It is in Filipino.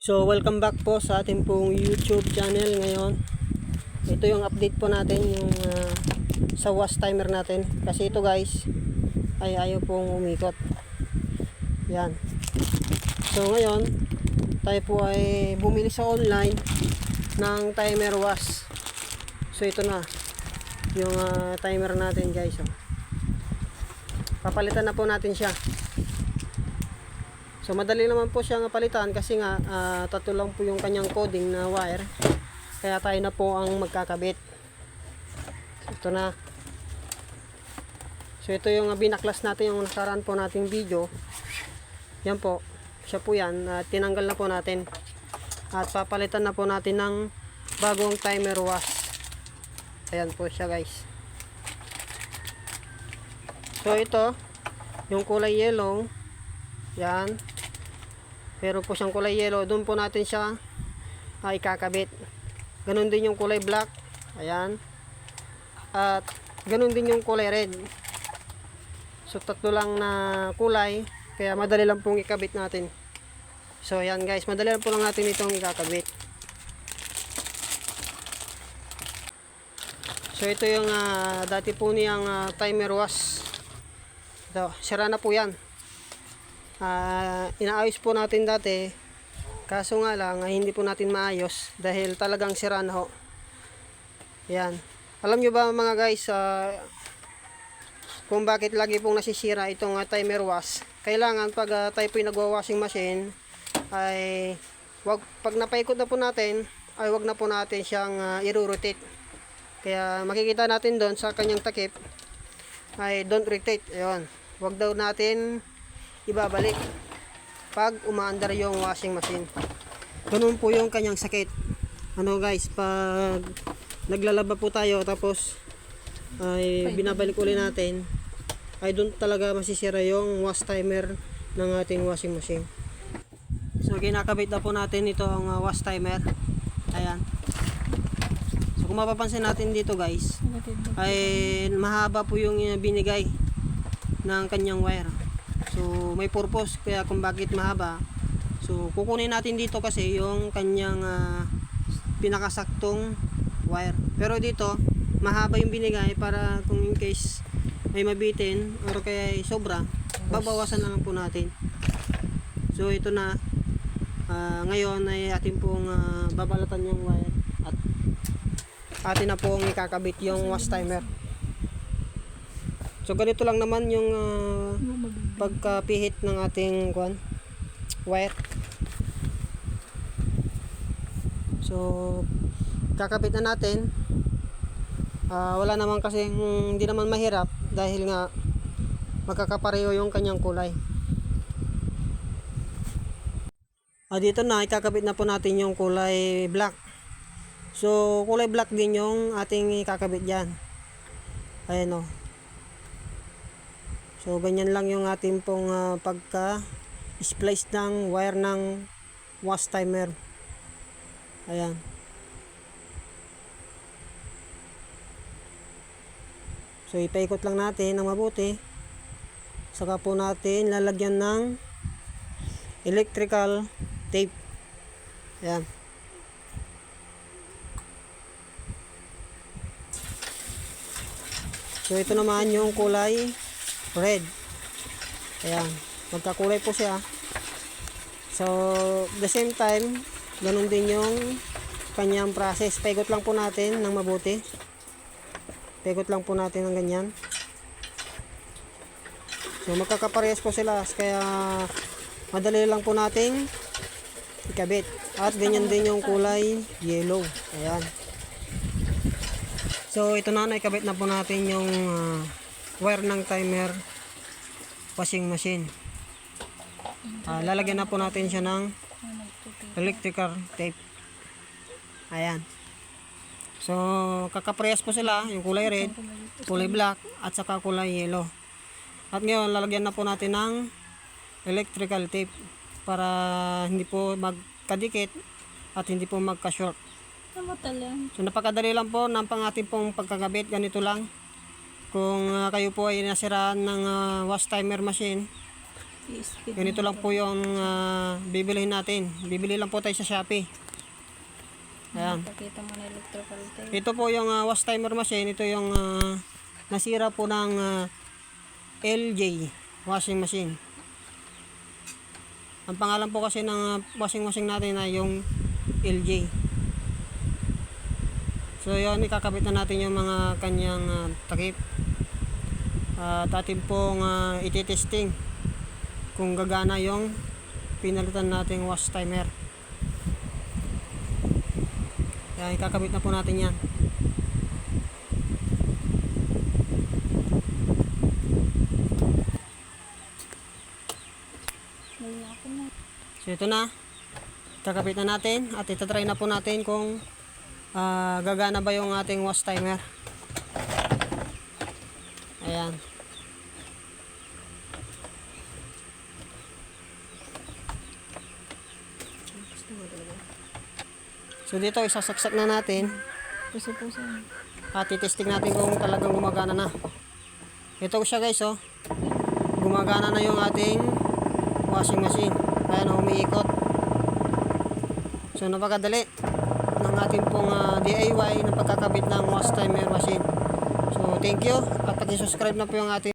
So welcome back po sa ating pong YouTube channel ngayon. Ito yung update po natin yung sa wash timer natin. Kasi ito guys ay ayaw pong umikot. Yan. So ngayon tayo po ay bumili sa online ng timer wash. So ito na yung timer natin guys. Papalitan na po natin siya. So madali naman po siyang palitan kasi nga tatlo lang po yung kanyang coding na wire. Kaya tayo na po ang magkakabit. Ito na. So ito yung binaklas natin yung nakaraan po nating video. Yan po. Siya po yan. Tinanggal na po natin. At papalitan na po natin ng bagong timer wash. Ayan po siya guys. So ito yung kulay yellow. Yan. Pero po siyang kulay yellow, doon po natin siya ikakabit. Ganun din yung kulay black. Ayan. At ganun din yung kulay red. So tatlo lang na kulay, kaya madali lang pong ikabit natin. So ayan guys, madali lang po lang natin itong ikakabit. So ito yung dati po niyang timer wash. Ito, sira na po yan. Inaayos po natin dati, kaso nga lang hindi po natin maayos dahil talagang sira na ho. Yan. Alam nyo ba mga guys, kung bakit lagi pong nasisira itong timer wash? Kailangan pag tayo po nagwa-washing machine ay pag napaikot na po natin ay wag na po natin siyang i-rotate. Kaya makikita natin doon sa kanyang takip ay don't rotate. Ayun. Wag daw natin ibabalik pag umaandar yung washing machine. Ganun po yung kanyang sakit. Ano guys, pag naglalaba po tayo tapos ay binabalik ulit natin, ay doon talaga masisira yung wash timer ng ating washing machine. So kinakabit na po natin ito ang wash timer. Ayan. So kung mapapansin natin dito guys, ay mahaba po yung binigay ng kanyang wire. So may purpose kaya kung bakit mahaba. So kukunin natin dito kasi yung kanyang pinakasaktong wire. Pero dito mahaba yung binigay para kung in case may mabitin or kaya sobra, babawasan na lang po natin. So ito na ngayon ay atin pong babalatan yung wire at atin na pong ikakabit yung wash timer. So ganito lang naman yung pagkapihit ng ating wire. So kakabit na natin. Wala naman kasi hindi naman mahirap dahil nga magkakapareho yung kanyang kulay. Dito na ikakabit na po natin yung kulay black. So kulay black din yung ating ikakabit diyan. Ayan o. So ganyan lang yung ating pong pagka-splice ng wire ng wash timer. Ayan. So ipaikot lang natin ng mabuti. Saka po natin lalagyan ng electrical tape. Ayan. So ito naman yung kulay red. Ayan. Magkakulay po siya. So, the same time, ganun din yung kanyang process. Paikot lang po natin ng mabuti. Paikot lang po natin ng ganyan. So, magkakaparehas po sila. Kaya, madali lang po nating ikabit. At ganyan din yung kulay yellow. Ayan. So, ito na, naikabit na po natin yung wire ng timer washing machine. Lalagyan na po natin siya ng electrical tape. Ayan. So kakaparehas po sila, yung kulay red, kulay black at saka kulay yellow. At ngayon lalagyan na po natin ng electrical tape para hindi po magkadikit at hindi po magka-short. So napakadali lang po ng ating pong pagkakabit. Ganito lang. Kung kayo po ay nasiraan ng wash timer machine, I-speed Ganito lang po yung bibilihin natin. Bibili lang po tayo sa Shopee. Ayan. Pakita mo na electrical tape. Ito po yung wash timer machine. Ito yung nasira po ng LJ washing machine. Ang pangalan po kasi ng washing machine natin ay yung LJ. So yun, ikakabit na natin yung mga kanyang takip. At atin pong ititesting kung gagana yung pinalitan nating wash timer. Yan, ikakabit na po natin yan. Wala ako na. So ito na, kakabit na natin at itatry na po natin kung gagana ba yung ating wash timer. Ayan. So dito isasaksak na natin Puso-puso. at itesting natin kung talagang gumagana na. Ito siya guys, oh. Gumagana na yung ating washing machine. Ayan, umiikot. So napakadali ng ating pong DIY na pagkakabit ng wash timer machine. So thank you at pag-subscribe na po yung ating